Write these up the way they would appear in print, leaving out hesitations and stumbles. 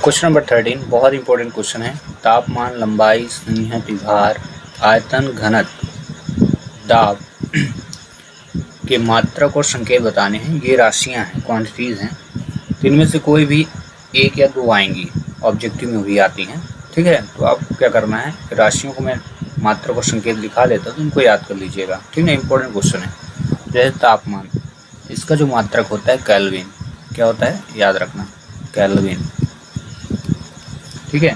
Question number 13 बहुत important question है। तापमान, लंबाई, संहति भार, आयतन, घनत्व, दाब के मात्रक और संकेत बताने हैं। ये राशियां हैं, क्वांटिटीज हैं। तो इनमें से कोई भी एक या दो आएंगी, ऑब्जेक्टिव में भी आती हैं। ठीक है, तो आपको क्या करना है, राशियों को मैं मात्रक और संकेत लिखा लेता हूँ, तो इनको याद कर लीजिएगा। ठीक है, इंपॉर्टेंट क्वेश्चन है। जैसे तापमान, इसका जो मात्रक होता है केल्विन। क्या होता है, याद रखना, केल्विन। ठीक है,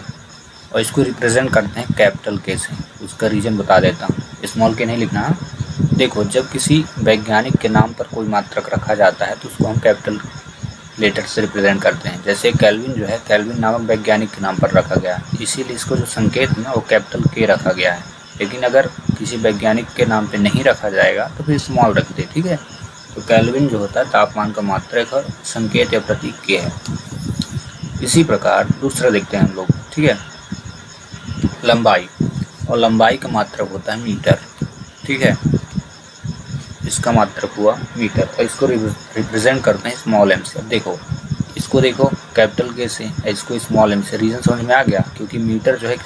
और इसको रिप्रेजेंट करते हैं कैपिटल के से। उसका रीजन बता देता हूँ, स्मॉल के नहीं लिखना है। देखो, जब किसी वैज्ञानिक के नाम पर कोई मात्रक रखा जाता है तो उसको हम कैपिटल लेटर से रिप्रेजेंट करते हैं। जैसे केल्विन जो है, केल्विन नामक वैज्ञानिक के नाम पर रखा गया, इसीलिए इसको जो संकेत है ना वो कैपिटल के रखा गया है। लेकिन अगर किसी वैज्ञानिक के नाम पे नहीं रखा जाएगा तो फिर स्मॉल रख दे। ठीक है, तो केल्विन जो होता है तापमान का मात्रक और संकेत या प्रतीक के है। इसी प्रकार दूसरा देखते हैं हम लोग। ठीक है, लंबाई, और लंबाई का मात्रक होता है मीटर। ठीक है, इसका मात्रक हुआ मीटर, और इसको रिप्रेजेंट करते हैं स्मॉल एम से। अब देखो, इसको देखो कैपिटल के से, इसको स्मॉल एम से। रीजन समझ में आ गया, क्योंकि मीटर जो है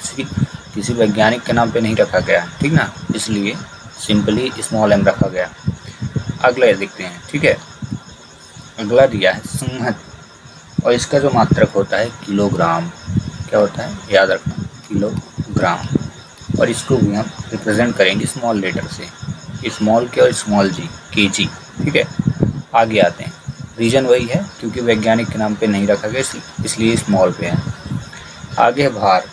किसी वैज्ञानिक के नाम पे नहीं रखा गया। ठीक ना, इसलिए सिंपली स्मॉल एम रखा गया। अगला देखते हैं। ठीक है, अगला दिया है संहति, और इसका जो मात्रक होता है किलोग्राम। क्या होता है, याद रखना, किलोग्राम। और इसको भी हम रिप्रेजेंट करेंगे स्मॉल लेटर से, स्मॉल के और स्मॉल जी, केजी। ठीक है, आगे आते हैं। रीजन वही है, क्योंकि वैज्ञानिक के नाम पे नहीं रखा गया, इसलिए स्मॉल पे है। आगे है भार,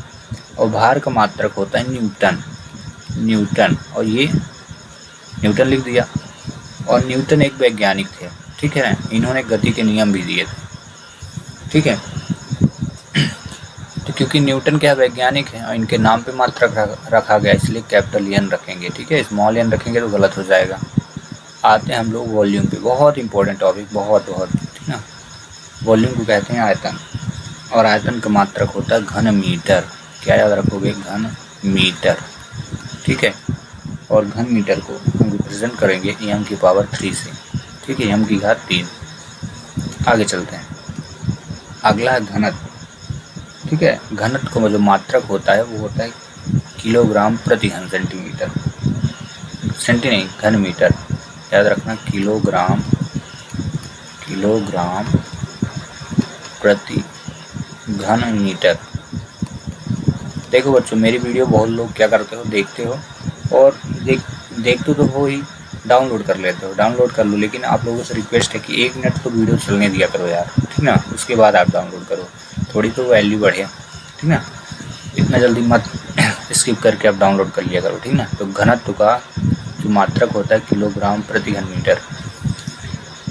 और भार का मात्रक होता है न्यूटन। न्यूटन, और ये न्यूटन लिख दिया। और न्यूटन एक वैज्ञानिक थे। ठीक है, इन्होंने गति के नियम भी दिए थे। ठीक है, तो क्योंकि न्यूटन क्या वैज्ञानिक है और इनके नाम पे मात्रक रखा गया, इसलिए कैपिटल एन रखेंगे। ठीक है, स्मॉल एन रखेंगे तो गलत हो जाएगा। आते हैं हम लोग वॉल्यूम पे, बहुत इंपॉर्टेंट टॉपिक, बहुत। ठीक ना, वॉल्यूम को कहते हैं आयतन, और आयतन का मात्रक होता है घन मीटर। क्या याद रखोगे, घन मीटर। ठीक है, और घन मीटर को हम रिप्रेजेंट करेंगे एम की पावर 3 से। ठीक है, एम की घात 3। आगे चलते हैं। अगला है घनत्व। ठीक है, घनत्व का जो मात्रक होता है वो होता है किलोग्राम प्रति घन सेंटीमीटर। सेंटी नहीं, घन मीटर। याद रखना, किलोग्राम प्रति घन मीटर। देखो बच्चों, मेरी वीडियो बहुत लोग क्या करते हो, देखते हो और देखते तो हो ही, डाउनलोड कर लेते हो। डाउनलोड कर लो, लेकिन आप लोगों से रिक्वेस्ट है कि 1 मिनट तो वीडियो चलने दिया करो यार। ठीक ना, उसके बाद आप डाउनलोड करो, थोड़ी तो वैल्यू बढ़े। ठीक ना, इतना जल्दी मत स्किप करके आप डाउनलोड कर लिया करो। ठीक ना, तो घनत्व का जो मात्रक होता है किलोग्राम प्रति घन मीटर,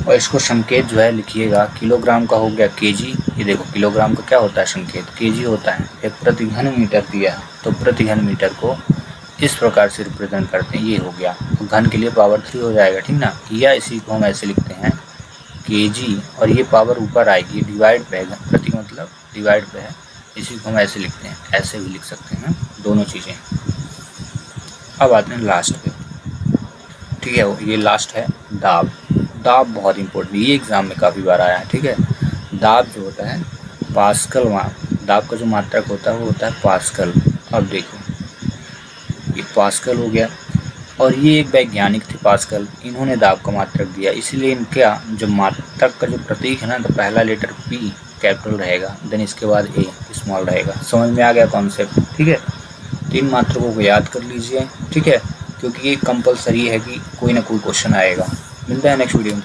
और इसको संकेत जो है लिखिएगा। किलोग्राम का हो गया केजी। ये देखो, किलोग्राम का क्या होता है संकेत, केजी होता है। एक प्रति घन मीटर दिया है, तो प्रति घन मीटर को इस प्रकार से रिप्रेजेंट करते हैं। ये हो गया, तो घन के लिए पावर 3 हो जाएगा। ठीक ना, या इसी को हम ऐसे लिखते हैं केजी, और ये पावर ऊपर आएगी, डिवाइड पे है, प्रति मतलब डिवाइड पे है, इसी को हम ऐसे लिखते हैं। ऐसे भी लिख सकते हैं, दोनों चीज़ें। अब आते हैं लास्ट पे। ठीक है, ये लास्ट है दाब। दाब बहुत इंपॉर्टेंट, ये एग्जाम में काफ़ी बार आया है। ठीक है, दाब जो होता है पास्कल, दाब का जो मात्रक होता है वो होता है पास्कल। अब देखो, ये पास्कल हो गया, और ये एक वैज्ञानिक थे पास्कल, इन्होंने दाब का मात्रक दिया, इसीलिए इनका जो मात्रक का जो प्रतीक है ना, तो पहला लेटर पी कैपिटल रहेगा, देन इसके बाद ए स्मॉल रहेगा। समझ में आ गया कॉन्सेप्ट। ठीक है, 3 मात्रकों को याद कर लीजिए। ठीक है, क्योंकि ये कंपलसरी है कि कोई ना कोई क्वेश्चन आएगा। मिलता है नेक्स्ट वीडियो में।